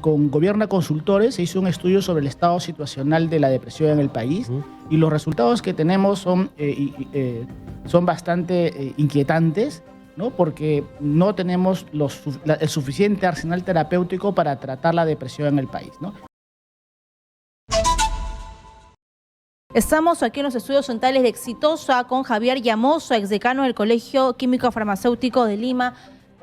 Con Gobierna Consultores se hizo un estudio sobre el estado situacional de la depresión en el país y los resultados que tenemos son bastante inquietantes, ¿no? Porque no tenemos el suficiente arsenal terapéutico para tratar la depresión en el país, ¿no? Estamos aquí en los estudios centrales de Exitosa con Javier Llamosa, exdecano del Colegio Químico Farmacéutico de Lima,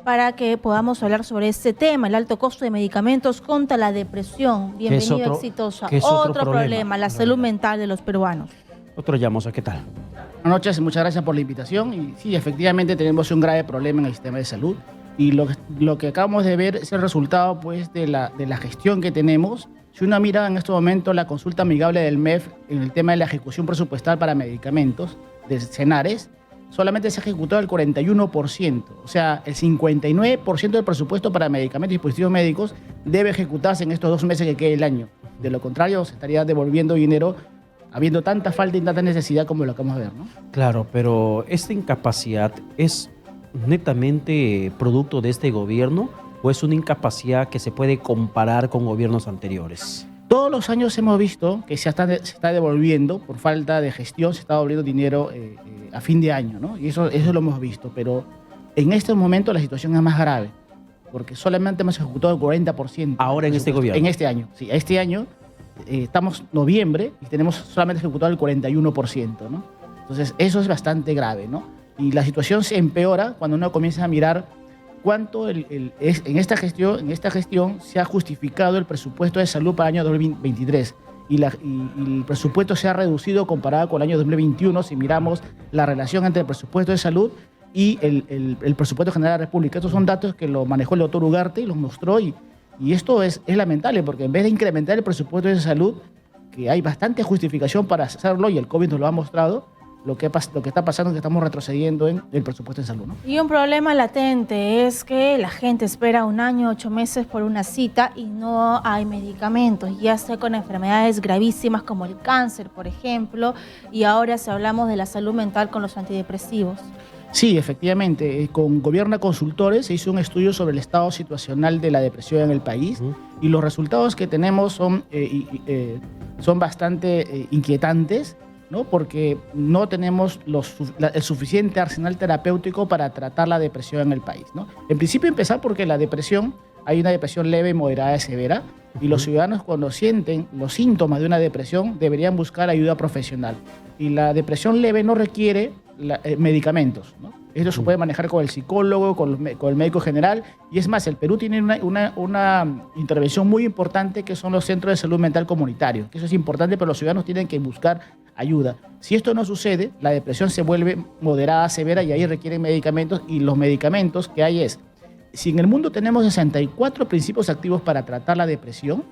para que podamos hablar sobre este tema, el alto costo de medicamentos contra la depresión. Bienvenido a Exitosa. Otro problema, la salud mental de los peruanos. Doctor Llamosa, ¿qué tal? Buenas noches, muchas gracias por la invitación. Y sí, efectivamente tenemos un grave problema en el sistema de salud y lo que acabamos de ver es el resultado, pues, de la gestión que tenemos. Si uno mira en este momento la consulta amigable del MEF en el tema de la ejecución presupuestal para medicamentos de Senares, solamente se ha ejecutado el 41%. O sea, el 59% del presupuesto para medicamentos y dispositivos médicos debe ejecutarse en estos 2 meses que queda el año. De lo contrario, se estaría devolviendo dinero habiendo tanta falta y tanta necesidad como lo acabamos de ver, ¿no? Claro, pero ¿esta incapacidad es netamente producto de este gobierno o es una incapacidad que se puede comparar con gobiernos anteriores? Todos los años hemos visto que se está devolviendo, por falta de gestión, se está devolviendo dinero a fin de año, ¿no? Y eso lo hemos visto, pero en este momento la situación es más grave, porque solamente hemos ejecutado el 40%. Ahora en este gobierno. En este año, sí. Este año estamos en noviembre y tenemos solamente ejecutado el 41%, ¿no? Entonces eso es bastante grave, ¿no? Y la situación se empeora cuando uno comienza a mirar cuánto en esta gestión se ha justificado el presupuesto de salud para el año 2023 y el presupuesto se ha reducido comparado con el año 2021 si miramos la relación entre el presupuesto de salud y el presupuesto general de la República. Estos son datos que lo manejó el doctor Ugarte y los mostró y esto es lamentable porque en vez de incrementar el presupuesto de salud, que hay bastante justificación para hacerlo y el COVID nos lo ha mostrado, lo que está pasando es que estamos retrocediendo en el presupuesto de salud, ¿no? Y un problema latente es que la gente espera 1 año, 8 meses por una cita y no hay medicamentos, ya sea con enfermedades gravísimas como el cáncer, por ejemplo, y ahora si hablamos de la salud mental con los antidepresivos. Sí, efectivamente. Con Gobierna Consultores se hizo un estudio sobre el estado situacional de la depresión en el país y los resultados que tenemos son bastante inquietantes, ¿no? Porque no tenemos el suficiente arsenal terapéutico para tratar la depresión en el país, ¿no? En principio empezar porque la depresión, hay una depresión leve, moderada y severa, y los ciudadanos cuando sienten los síntomas de una depresión deberían buscar ayuda profesional. Y la depresión leve no requiere medicamentos, ¿no? Esto se puede manejar con el psicólogo, con el médico general, y es más, el Perú tiene una intervención muy importante que son los centros de salud mental comunitarios, que eso es importante, pero los ciudadanos tienen que buscar ayuda. Si esto no sucede, la depresión se vuelve moderada, severa, y ahí requieren medicamentos, y los medicamentos que hay si en el mundo tenemos 64 principios activos para tratar la depresión,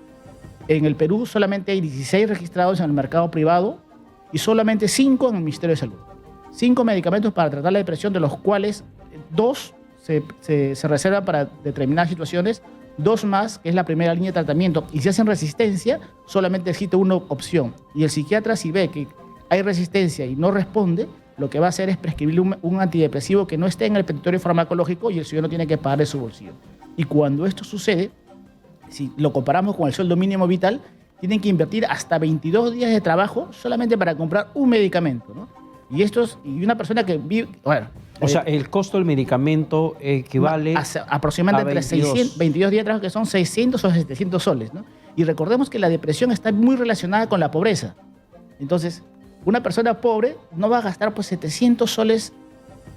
en el Perú solamente hay 16 registrados en el mercado privado y solamente 5 en el Ministerio de Salud. 5 medicamentos para tratar la depresión, de los cuales 2 se reservan para determinadas situaciones, 2 más, que es la primera línea de tratamiento, y si hacen resistencia, solamente existe una opción. Y el psiquiatra, si ve que hay resistencia y no responde, lo que va a hacer es prescribirle un antidepresivo que no esté en el petitorio farmacológico y el ciudadano tiene que pagar de su bolsillo. Y cuando esto sucede, si lo comparamos con el sueldo mínimo vital, tienen que invertir hasta 22 días de trabajo solamente para comprar un medicamento, ¿no? Y una persona que vive... Bueno, o sea, el costo del medicamento equivale aproximadamente a 22 días de trabajo, que son 600 o 700 soles, ¿no? Y recordemos que la depresión está muy relacionada con la pobreza. Entonces, una persona pobre no va a gastar pues 700 soles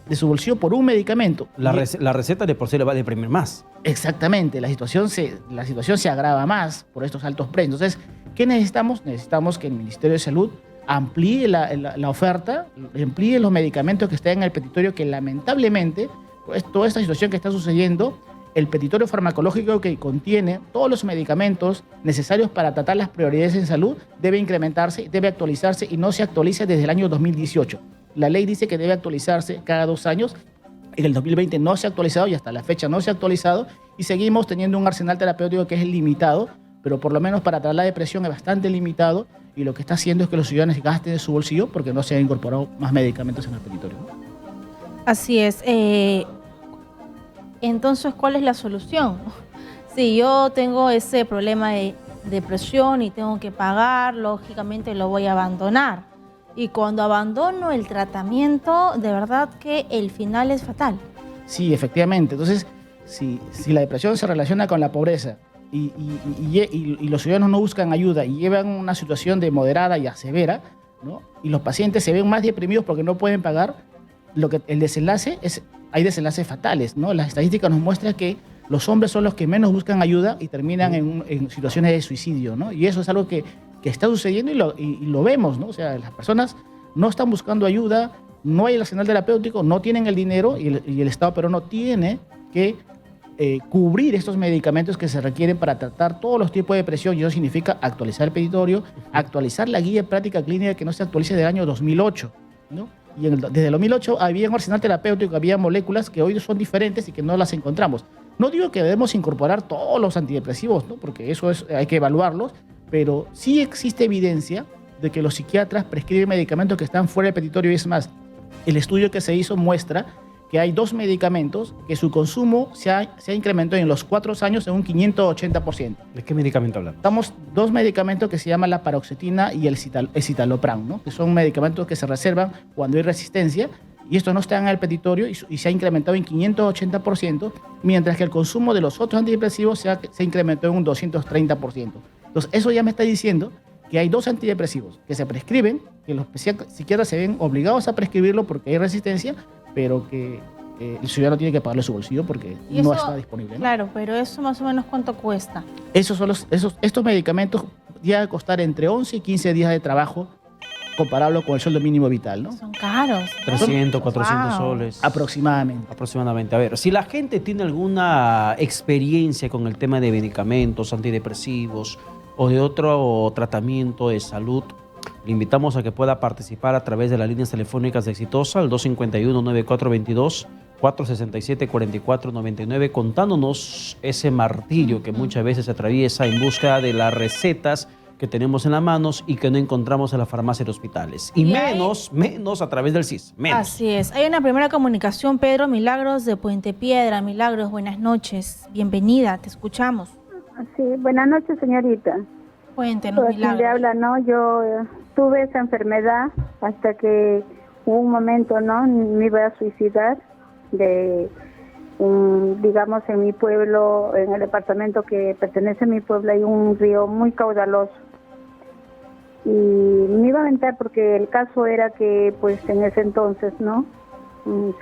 de su bolsillo por un medicamento. La receta de por sí le va a deprimir más. Exactamente, la situación se agrava más por estos altos precios. Entonces, ¿qué necesitamos? Necesitamos que el Ministerio de Salud amplíe la oferta, amplíe los medicamentos que estén en el petitorio, que lamentablemente, pues, toda esta situación que está sucediendo, el petitorio farmacológico que contiene todos los medicamentos necesarios para tratar las prioridades en salud debe incrementarse, debe actualizarse y no se actualiza desde el año 2018. La ley dice que debe actualizarse cada 2 años. En el 2020 no se ha actualizado y hasta la fecha no se ha actualizado y seguimos teniendo un arsenal terapéutico que es limitado, pero por lo menos para tratar la depresión es bastante limitado y lo que está haciendo es que los ciudadanos gasten de su bolsillo porque no se han incorporado más medicamentos en el petitorio. Así es. Entonces, ¿cuál es la solución? Sí, yo tengo ese problema de depresión y tengo que pagar, lógicamente lo voy a abandonar. Y cuando abandono el tratamiento, de verdad que el final es fatal. Sí, efectivamente. Entonces, si la depresión se relaciona con la pobreza y los ciudadanos no buscan ayuda y llevan una situación de moderada y a severa, ¿no? Y los pacientes se ven más deprimidos porque no pueden pagar, el desenlace hay desenlaces fatales, ¿no? Las estadísticas nos muestran que los hombres son los que menos buscan ayuda y terminan en situaciones de suicidio, ¿no? Y eso es algo que está sucediendo y lo vemos, ¿no? O sea, las personas no están buscando ayuda, no hay el arsenal terapéutico, no tienen el dinero y el Estado peruano tiene que cubrir estos medicamentos que se requieren para tratar todos los tipos de depresión, y eso significa actualizar el petitorio, actualizar la guía de práctica clínica que no se actualiza desde el año 2008, ¿no? Y desde el 2008 había un arsenal terapéutico, había moléculas que hoy son diferentes y que no las encontramos. No digo que debemos incorporar todos los antidepresivos, ¿no? Porque hay que evaluarlos, pero sí existe evidencia de que los psiquiatras prescriben medicamentos que están fuera del petitorio, y es más, el estudio que se hizo muestra que hay 2 medicamentos que su consumo se ha incrementado en los 4 años en un 580%. ¿De qué medicamento hablamos? Estamos 2 medicamentos que se llaman la paroxetina y el citalopram, ¿no? Que son medicamentos que se reservan cuando hay resistencia, y estos no están en el petitorio y se ha incrementado en 580%, mientras que el consumo de los otros antidepresivos se incrementó en un 230%. Entonces, eso ya me está diciendo que hay 2 antidepresivos que se prescriben, que los psiquiatras se ven obligados a prescribirlo porque hay resistencia, pero que el ciudadano tiene que pagarle su bolsillo porque no está disponible, ¿no? Claro, pero eso más o menos ¿cuánto cuesta? Estos medicamentos llegan a costar entre 11 y 15 días de trabajo, comparable con el sueldo mínimo vital, ¿no? Son caros. 300, 400 soles. Aproximadamente. A ver, si la gente tiene alguna experiencia con el tema de medicamentos, antidepresivos o de otro tratamiento de salud, le invitamos a que pueda participar a través de las líneas telefónicas de Exitosa al 251-9422, 467-4499, contándonos ese martirio que muchas veces se atraviesa en busca de las recetas que tenemos en las manos y que no encontramos en las farmacias de hospitales. Y menos a través del CIS. Menos. Así es. Hay una primera comunicación, Pedro Milagros de Puente Piedra. Milagros, buenas noches. Bienvenida, te escuchamos. Sí, buenas noches, señorita. Cuéntenos, Pues, Milagros. le habla, ¿no? Yo tuve esa enfermedad hasta que hubo un momento, ¿no? Me iba a suicidar digamos, en mi pueblo, en el departamento que pertenece a mi pueblo, hay un río muy caudaloso. Y me iba a aventar porque el caso era que, pues, en ese entonces, ¿no?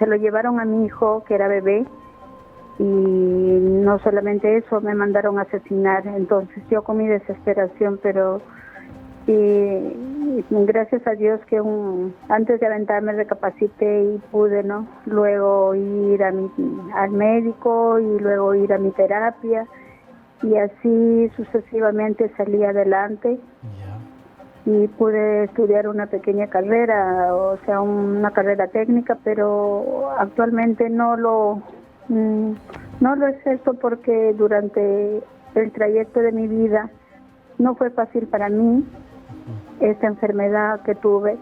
Se lo llevaron a mi hijo, que era bebé, y no solamente eso, me mandaron a asesinar. Entonces yo con mi desesperación, pero gracias a Dios que antes de aventarme recapacité y pude, ¿no? Luego ir al médico y luego ir a mi terapia, y así sucesivamente salí adelante. Y pude estudiar una pequeña carrera, o sea, una carrera técnica, pero actualmente no lo ejerzo porque durante el trayecto de mi vida no fue fácil para mí esta enfermedad que tuve.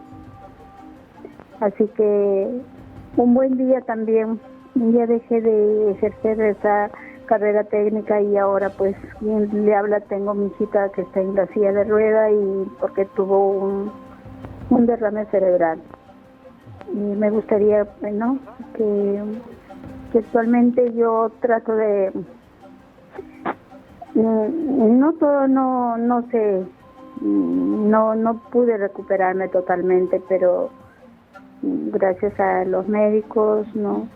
Así que un buen día también, un día dejé de ejercer esa carrera técnica y ahora, pues, quien le habla, tengo mi hijita que está en la silla de rueda y porque tuvo un derrame cerebral. Y me gustaría, ¿no? que actualmente yo trato de no sé, no pude recuperarme totalmente, pero gracias a los médicos, ¿no?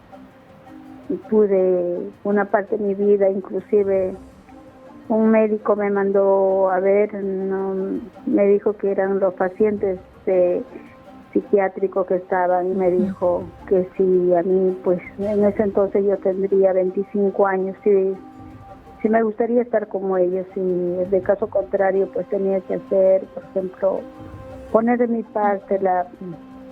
Pude una parte de mi vida, inclusive un médico me mandó a ver, ¿no? Me dijo que eran los pacientes psiquiátricos que estaban, y me dijo que si a mí, pues en ese entonces yo tendría 25 años, si me gustaría estar como ellos, y de caso contrario, pues tenía que hacer, por ejemplo, poner de mi parte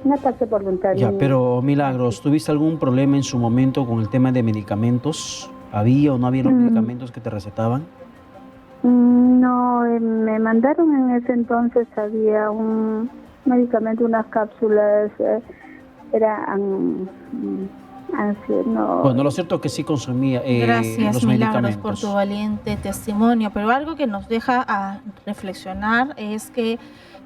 una parte voluntaria. Ya, pero Milagros, ¿tuviste algún problema en su momento con el tema de medicamentos? ¿Había o no había los medicamentos que te recetaban? No, me mandaron en ese entonces, había un medicamento, unas cápsulas, era Así es, no. Bueno, lo cierto es que sí consumía Gracias, los Milagros, medicamentos. por tu valiente testimonio. Pero algo que nos deja a reflexionar es que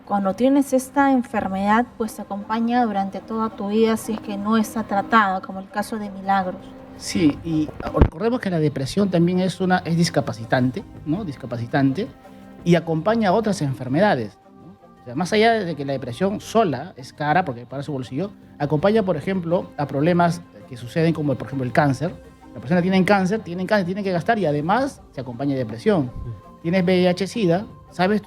cuando tienes esta enfermedad, pues te acompaña durante toda tu vida si es que no está tratada, como el caso de Milagros. Sí, y recordemos que la depresión también es discapacitante, ¿no? Discapacitante y acompaña a otras enfermedades, ¿no? O sea, más allá de que la depresión sola es cara porque para su bolsillo, acompaña, por ejemplo, a problemas que suceden como, por ejemplo, el cáncer. La persona tiene cáncer, tiene que gastar y además se acompaña de depresión. Tienes VIH-Sida, sabes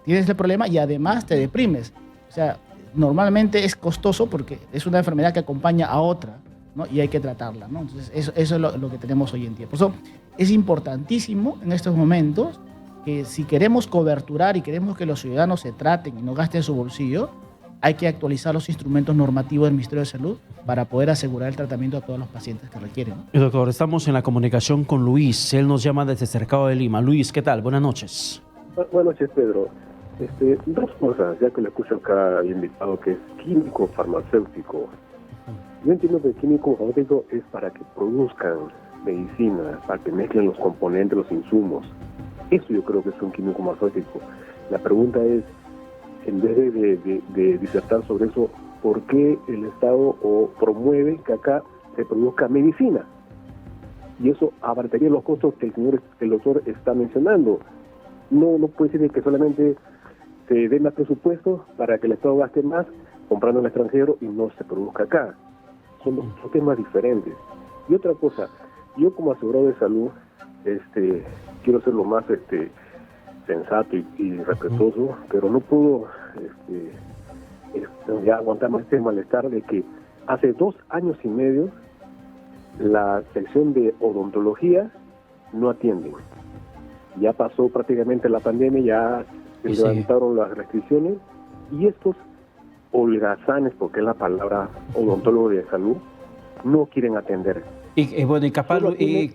tienes el problema y además te deprimes. O sea, normalmente es costoso porque es una enfermedad que acompaña a otra, ¿no? Y hay que tratarla, ¿no? Entonces, eso es lo que tenemos hoy en día. Por eso es importantísimo en estos momentos que si queremos coberturar y queremos que los ciudadanos se traten y no gasten su bolsillo, hay que actualizar los instrumentos normativos del Ministerio de Salud para poder asegurar el tratamiento a todos los pacientes que requieren, ¿no? Doctor, estamos en la comunicación con Luis. Él nos llama desde Cercado de Lima. Luis, ¿qué tal? Buenas noches. Buenas noches, Pedro. Dos cosas, ya que le escucho acá al invitado que es químico farmacéutico. Yo entiendo que el químico farmacéutico es para que produzcan medicina, para que mezclen los componentes, los insumos. Eso yo creo que es un químico farmacéutico. La pregunta es, en vez de disertar sobre eso, ¿por qué el Estado promueve que acá se produzca medicina? Y eso abarataría los costos que el doctor está mencionando. No puede ser que solamente se dé más presupuesto para que el Estado gaste más comprando en el extranjero y no se produzca acá. Son dos temas diferentes. Y otra cosa, yo como asegurado de salud, quiero ser lo más sensato y respetuoso, pero no puedo ya aguantar más este malestar de que hace 2 años y medio la sección de odontología no atiende. Ya pasó prácticamente la pandemia, ya se levantaron las restricciones y estos holgazanes, porque es la palabra odontólogo de salud, no quieren atender. Y bueno, y capaz,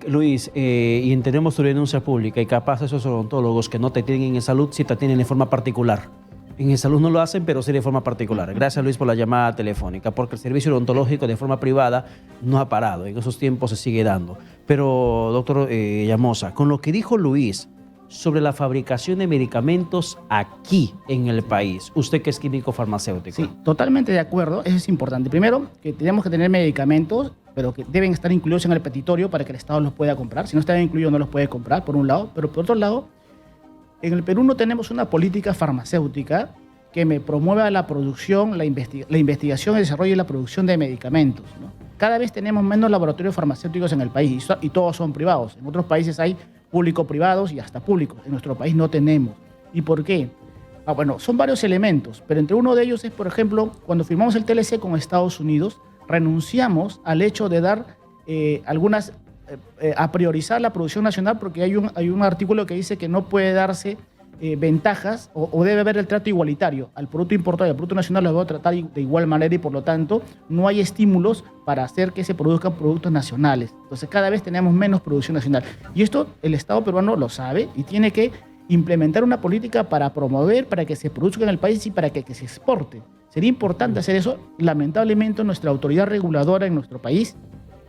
Luis, y entendemos tu denuncia pública, y capaz esos odontólogos que no te atienden en salud, sí te atienden de forma particular. En salud no lo hacen, pero sí de forma particular. Gracias, Luis, por la llamada telefónica, porque el servicio odontológico de forma privada no ha parado. En esos tiempos se sigue dando. Pero, doctor Llamosa, con lo que dijo Luis sobre la fabricación de medicamentos aquí en el país, usted que es químico farmacéutico. Sí, totalmente de acuerdo. Eso es importante. Primero, que tenemos que tener medicamentos, pero que deben estar incluidos en el petitorio para que el Estado los pueda comprar. Si no están incluidos, no los puede comprar, por un lado. Pero por otro lado, en el Perú no tenemos una política farmacéutica que me promueva la producción, la investigación, el desarrollo y la producción de medicamentos, ¿no? Cada vez tenemos menos laboratorios farmacéuticos en el país y todos son privados. En otros países hay público-privados y hasta públicos. En nuestro país no tenemos. ¿Y por qué? Bueno, son varios elementos, pero entre uno de ellos es, por ejemplo, cuando firmamos el TLC con Estados Unidos, renunciamos al hecho de dar a priorizar la producción nacional porque hay un artículo que dice que no puede darse ventajas o debe haber el trato igualitario. Al producto importado y al producto nacional los debe tratar de igual manera y por lo tanto no hay estímulos para hacer que se produzcan productos nacionales. Entonces cada vez tenemos menos producción nacional. Y esto el Estado peruano lo sabe y tiene que implementar una política para promover, para que se produzca en el país y para que se exporte. Sería importante hacer eso. Lamentablemente nuestra autoridad reguladora en nuestro país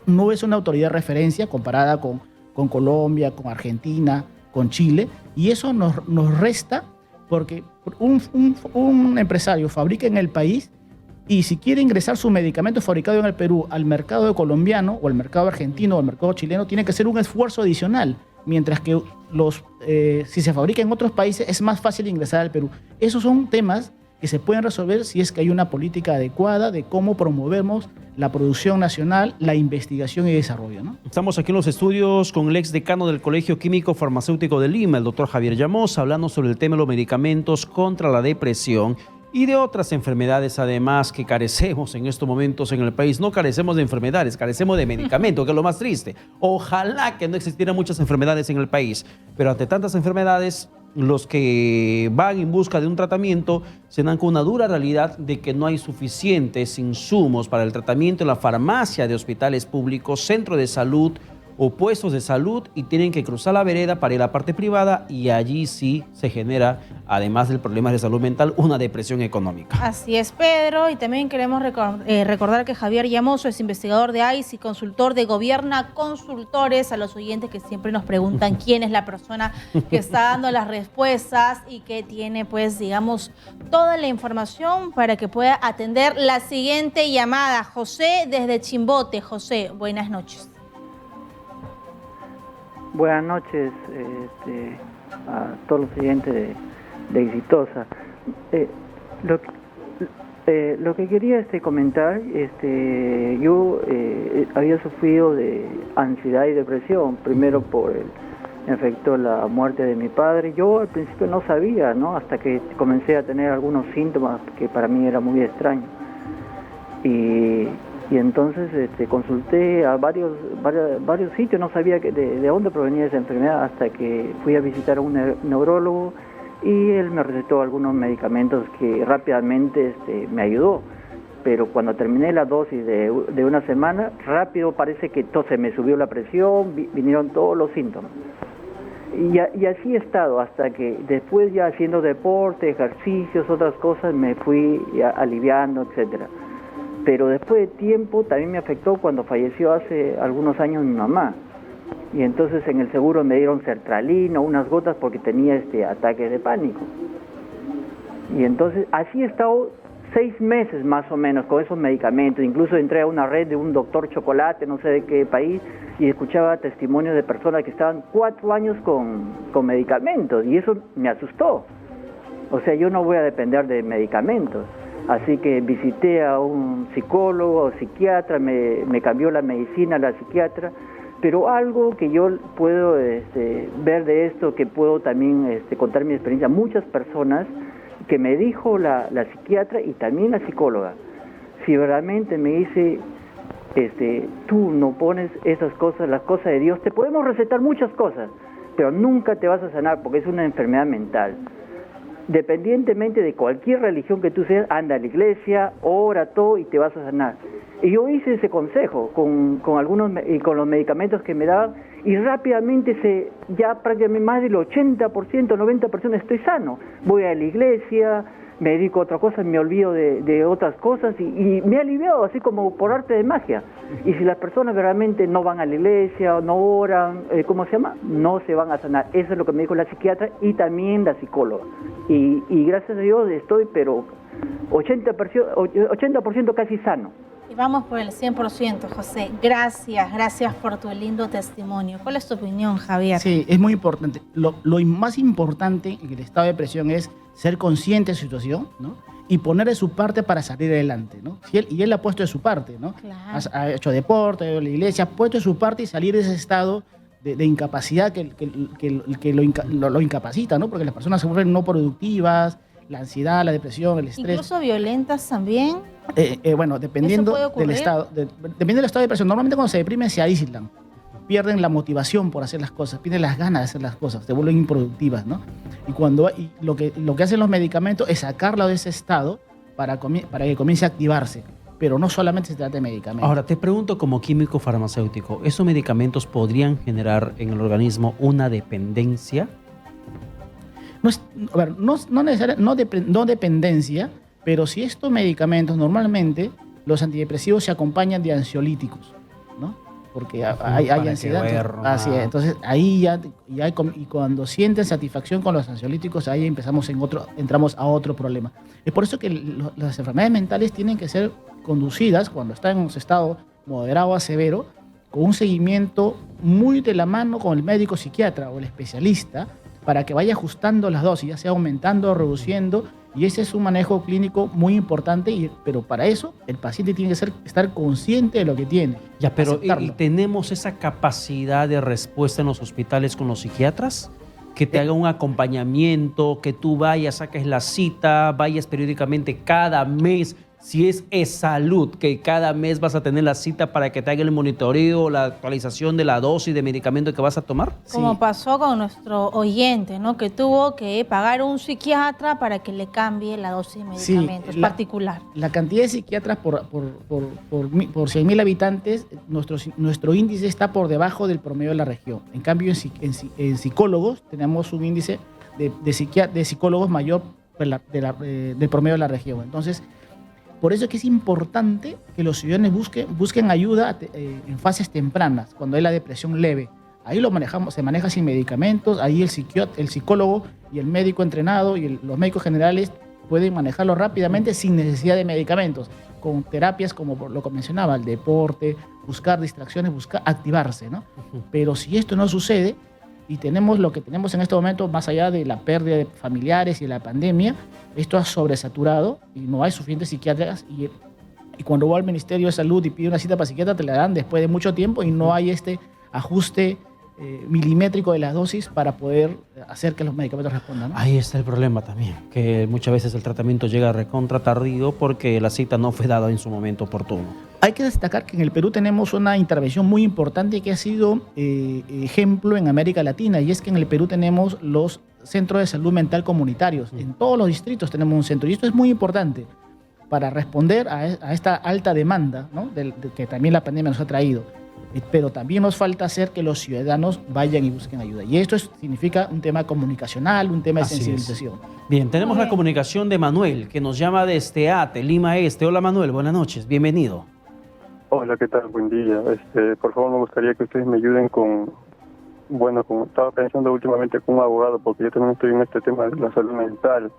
no es una autoridad de referencia comparada con Colombia, con Argentina, con Chile, y eso nos resta porque un empresario fabrica en el país y si quiere ingresar su medicamento fabricado en el Perú al mercado colombiano o al mercado argentino o al mercado chileno, tiene que hacer un esfuerzo adicional, mientras que si se fabrica en otros países es más fácil ingresar al Perú. Esos son temas que se pueden resolver si es que hay una política adecuada de cómo promovemos la producción nacional, la investigación y desarrollo, ¿no? Estamos aquí en los estudios con el ex decano del Colegio Químico Farmacéutico de Lima, el doctor Javier Llamosa, hablando sobre el tema de los medicamentos contra la depresión y de otras enfermedades además que carecemos en estos momentos en el país. No carecemos de enfermedades, carecemos de medicamentos, que es lo más triste. Ojalá que no existieran muchas enfermedades en el país, pero ante tantas enfermedades, los que van en busca de un tratamiento se dan con una dura realidad de que no hay suficientes insumos para el tratamiento en la farmacia de hospitales públicos, centro de salud o puestos de salud y tienen que cruzar la vereda para ir a la parte privada y allí sí se genera, además del problema de salud mental, una depresión económica. Así es, Pedro, y también queremos recordar que Javier Llamoso es investigador de ICE y consultor de Gobierna Consultores. A los oyentes que siempre nos preguntan quién es la persona que está dando las respuestas y que tiene, pues, digamos, toda la información para que pueda atender la siguiente llamada. José desde Chimbote. José, buenas noches. Buenas noches a todos los oyentes de Exitosa. Lo que quería comentar, yo había sufrido de ansiedad y depresión, primero me afectó la muerte de mi padre. Yo al principio no sabía, ¿no? Hasta que comencé a tener algunos síntomas que para mí era muy extraño. Y entonces consulté a varios sitios, no sabía de dónde provenía esa enfermedad hasta que fui a visitar a un neurólogo y él me recetó algunos medicamentos que rápidamente me ayudó. Pero cuando terminé la dosis de una semana, rápido parece que se me subió la presión, vinieron todos los síntomas. Y así he estado hasta que después ya haciendo deporte, ejercicios, otras cosas, me fui aliviando, etcétera. Pero después de tiempo también me afectó cuando falleció hace algunos años mi mamá. Y entonces en el seguro me dieron sertralina, unas gotas porque tenía ataque de pánico. Y entonces así he estado 6 meses más o menos con esos medicamentos. Incluso entré a una red de un doctor Chocolate, no sé de qué país, y escuchaba testimonios de personas que estaban 4 años con medicamentos. Y eso me asustó. O sea, yo no voy a depender de medicamentos. Así que visité a un psicólogo, psiquiatra, me cambió la medicina, la psiquiatra, pero algo que yo puedo ver de esto, que puedo también contar mi experiencia, muchas personas que me dijo la psiquiatra y también la psicóloga, si verdaderamente me dice, tú no pones esas cosas, las cosas de Dios, te podemos recetar muchas cosas, pero nunca te vas a sanar porque es una enfermedad mental. Dependientemente de cualquier religión que tú seas, anda a la iglesia, ora todo y te vas a sanar. Y yo hice ese consejo con algunos y con los medicamentos que me daban y rápidamente ya prácticamente más del 80%, 90% estoy sano. Voy a la iglesia, me dedico a otra cosa, me olvido de otras cosas y me ha aliviado así como por arte de magia. Y si las personas realmente no van a la iglesia, no oran, no se van a sanar. Eso es lo que me dijo la psiquiatra y también la psicóloga. Y gracias a Dios estoy, pero 80% casi sano. Y vamos por el 100%, José. Gracias por tu lindo testimonio. ¿Cuál es tu opinión, Javier? Sí, es muy importante. Lo más importante en el estado de depresión es ser consciente de su situación, ¿no? Y poner de su parte para salir adelante, ¿no? Y él ha puesto de su parte, ¿no? Claro. Ha hecho deporte, ha ido a la iglesia, ha puesto de su parte y salir de ese estado de incapacidad que lo incapacita, ¿no? Porque las personas se vuelven no productivas, la ansiedad, la depresión, el estrés. Incluso violentas también. Bueno, dependiendo del estado de depresión. Normalmente cuando se deprimen se aíslan, pierden la motivación por hacer las cosas, pierden las ganas de hacer las cosas, se vuelven improductivas, ¿no? Y lo que hacen los medicamentos es sacarlo de ese estado para que comience a activarse. Pero no solamente se trata de medicamentos. Ahora, te pregunto como químico farmacéutico, ¿esos medicamentos podrían generar en el organismo una dependencia? No dependencia, pero si estos medicamentos normalmente los antidepresivos se acompañan de ansiolíticos, ¿no? Porque hay ansiedad. Así es. Entonces ahí y cuando sienten satisfacción con los ansiolíticos, ahí entramos a otro problema. Es por eso que las enfermedades mentales tienen que ser conducidas cuando están en un estado moderado a severo, con un seguimiento muy de la mano con el médico psiquiatra o el especialista, para que vaya ajustando las dosis, ya sea aumentando o reduciendo, y ese es un manejo clínico muy importante, pero para eso el paciente tiene que estar consciente de lo que tiene. Ya, pero ¿y tenemos esa capacidad de respuesta en los hospitales con los psiquiatras? Que te haga un acompañamiento, que tú vayas, saques la cita, vayas periódicamente cada mes, si es salud, que cada mes vas a tener la cita para que te haga el monitoreo, la actualización de la dosis de medicamento que vas a tomar? Como Sí. pasó con nuestro oyente, ¿no? Que tuvo que pagar un psiquiatra para que le cambie la dosis de Sí, medicamentos particular. La cantidad de psiquiatras por 100.000 habitantes, nuestro índice está por debajo del promedio de la región. En cambio, en psicólogos tenemos un índice de psicólogos mayor del promedio de la región. Entonces, por eso es que es importante que los ciudadanos busquen ayuda en fases tempranas, cuando hay la depresión leve. Ahí se maneja sin medicamentos, ahí el psicólogo y el médico entrenado y los médicos generales pueden manejarlo rápidamente sin necesidad de medicamentos, con terapias como lo que mencionaba, el deporte, buscar distracciones, buscar activarse, ¿no? Pero si esto no sucede y tenemos lo que tenemos en este momento, más allá de la pérdida de familiares y de la pandemia, esto ha sobresaturado y no hay suficientes psiquiatras y cuando va al Ministerio de Salud y pide una cita para psiquiatra, te la dan después de mucho tiempo y no hay este ajuste milimétrico de las dosis para poder hacer que los medicamentos respondan, ¿no? Ahí está el problema también, que muchas veces el tratamiento llega recontra tardío porque la cita no fue dada en su momento oportuno. Hay que destacar que en el Perú tenemos una intervención muy importante que ha sido ejemplo en América Latina, y es que en el Perú tenemos los centros de salud mental comunitarios. En todos los distritos tenemos un centro, y esto es muy importante para responder a esta alta demanda, ¿no? que también la pandemia nos ha traído. Pero también nos falta hacer que los ciudadanos vayan y busquen ayuda. Y esto significa un tema comunicacional, un tema de Así es. sensibilización. Bien, tenemos Muy la bien. comunicación de Manuel, que nos llama desde Ate, Lima Este. Hola Manuel, buenas noches, bienvenido. Hola, ¿qué tal? Buen día. Por favor, me gustaría que ustedes me ayuden estaba pensando últimamente con un abogado, porque yo también estoy en este tema de la salud mental.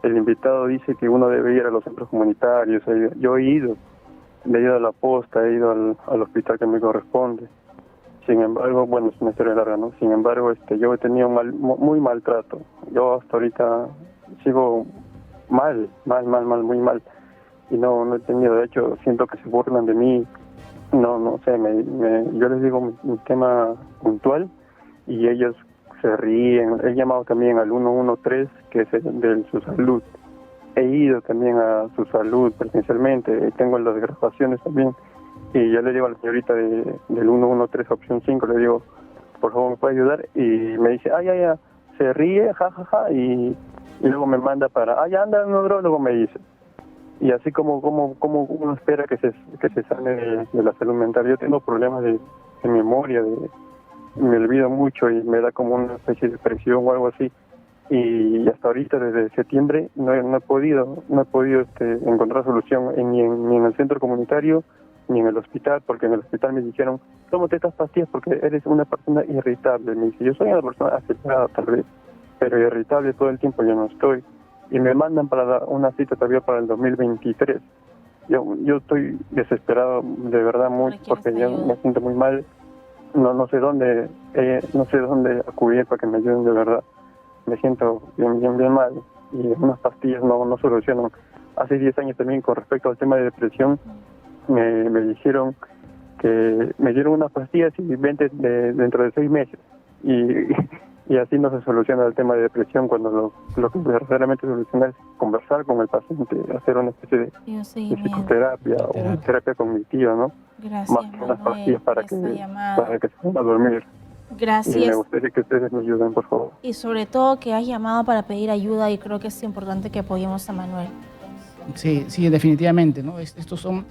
El invitado dice que uno debe ir a los centros comunitarios. Yo he ido a la posta, he ido al hospital que me corresponde. Sin embargo, bueno, es una historia larga, ¿no? Sin embargo, yo he tenido muy maltrato. Yo hasta ahorita sigo mal, muy mal. Y no he tenido, de hecho, siento que se burlan de mí. No sé, yo les digo mi tema puntual y ellos se ríen. He llamado también al 113, que es de su salud. He ido también a su salud presencialmente, tengo las grabaciones también, y yo le digo a la señorita del 113 opción 5, le digo, por favor, ¿me puede ayudar? Y me dice, ya, se ríe, jajaja, y luego me manda ya anda el neurólogo, me dice. Y así como uno espera que se sane de la salud mental. Yo tengo problemas de memoria, me olvido mucho y me da como una especie de depresión o algo así. Y hasta ahorita, desde septiembre, no he podido encontrar solución ni en el centro comunitario ni en el hospital, porque en el hospital me dijeron, tómate estas pastillas porque eres una persona irritable. Me dice, yo soy una persona acelerada tal vez, pero irritable todo el tiempo yo no estoy. Y me mandan para una cita todavía para el 2023. Yo estoy desesperado, de verdad, porque ya me siento muy mal. No sé dónde acudir para que me ayuden de verdad. Me siento bien mal y unas pastillas no solucionan. Hace 10 años también, con respecto al tema de depresión, me dijeron que me dieron unas pastillas y vente dentro de 6 meses. Y así no se soluciona el tema de depresión, cuando lo que verdaderamente soluciona es conversar con el paciente, hacer una especie de psicoterapia o terapia cognitiva, ¿no? Gracias, Más que unas pastillas para que se pueda dormir. Gracias. Y me gustaría que ustedes me ayuden, por favor. Y sobre todo que has llamado para pedir ayuda, y creo que es importante que apoyemos a Manuel. Sí, definitivamente, ¿no? Estos son...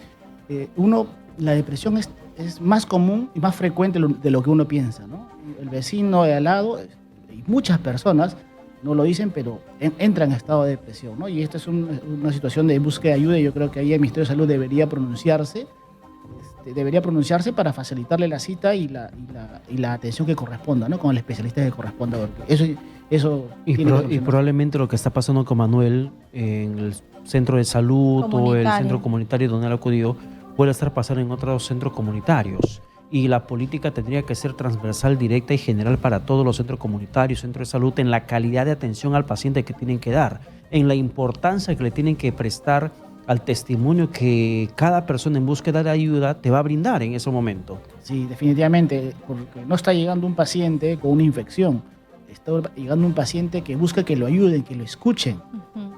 la depresión es más común y más frecuente de lo que uno piensa, ¿no? El vecino de al lado, y muchas personas no lo dicen, pero entran en estado de depresión, ¿no? Y esta es una situación de búsqueda de ayuda, y yo creo que ahí el Ministerio de Salud debería pronunciarse para facilitarle la cita y la atención que corresponda, ¿no? Con el especialista que corresponda. Eso Y probablemente lo que está pasando con Manuel en el centro de salud o el centro comunitario donde él acudió puede estar pasando en otros centros comunitarios. Y la política tendría que ser transversal, directa y general para todos los centros comunitarios, centros de salud, en la calidad de atención al paciente que tienen que dar, en la importancia que le tienen que prestar al testimonio que cada persona en búsqueda de ayuda te va a brindar en ese momento. Sí, definitivamente, porque no está llegando un paciente con una infección, está llegando un paciente que busca que lo ayuden, que lo escuchen,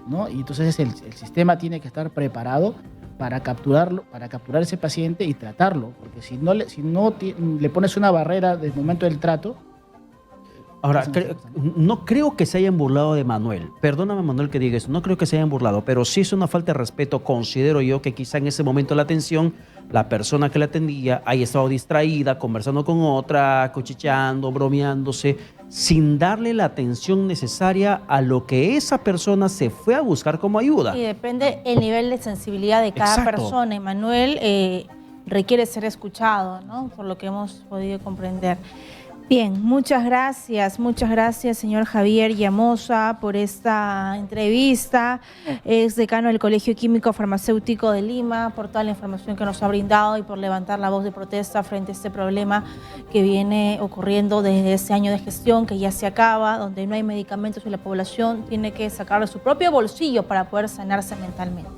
¿no? Y entonces el sistema tiene que estar preparado para capturar a ese paciente y tratarlo, porque si no le pones una barrera desde el momento del trato. Ahora, no creo que se hayan burlado de Manuel. Perdóname, Manuel, que diga eso. No creo que se hayan burlado, pero sí es una falta de respeto. Considero yo que quizá en ese momento de la atención, la persona que le atendía haya estado distraída, conversando con otra, cuchicheando, bromeándose, sin darle la atención necesaria a lo que esa persona se fue a buscar como ayuda. Y depende el nivel de sensibilidad de cada Exacto. persona. Manuel requiere ser escuchado, ¿no? Por lo que hemos podido comprender. Bien, muchas gracias, señor Javier Llamosa, por esta entrevista. Es decano del Colegio Químico Farmacéutico de Lima, por toda la información que nos ha brindado y por levantar la voz de protesta frente a este problema que viene ocurriendo desde ese año de gestión que ya se acaba, donde no hay medicamentos y la población tiene que sacar de su propio bolsillo para poder sanarse mentalmente.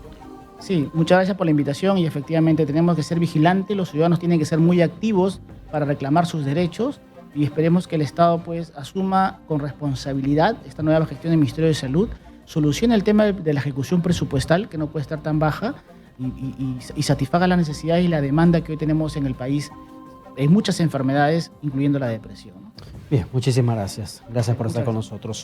Sí, muchas gracias por la invitación y efectivamente tenemos que ser vigilantes, los ciudadanos tienen que ser muy activos para reclamar sus derechos. Y esperemos que el Estado pues asuma con responsabilidad esta nueva gestión del Ministerio de Salud, solucione el tema de la ejecución presupuestal, que no puede estar tan baja, y satisfaga la necesidad y la demanda que hoy tenemos en el país en muchas enfermedades, incluyendo la depresión, ¿no? Bien, muchísimas gracias. Gracias por estar con nosotros.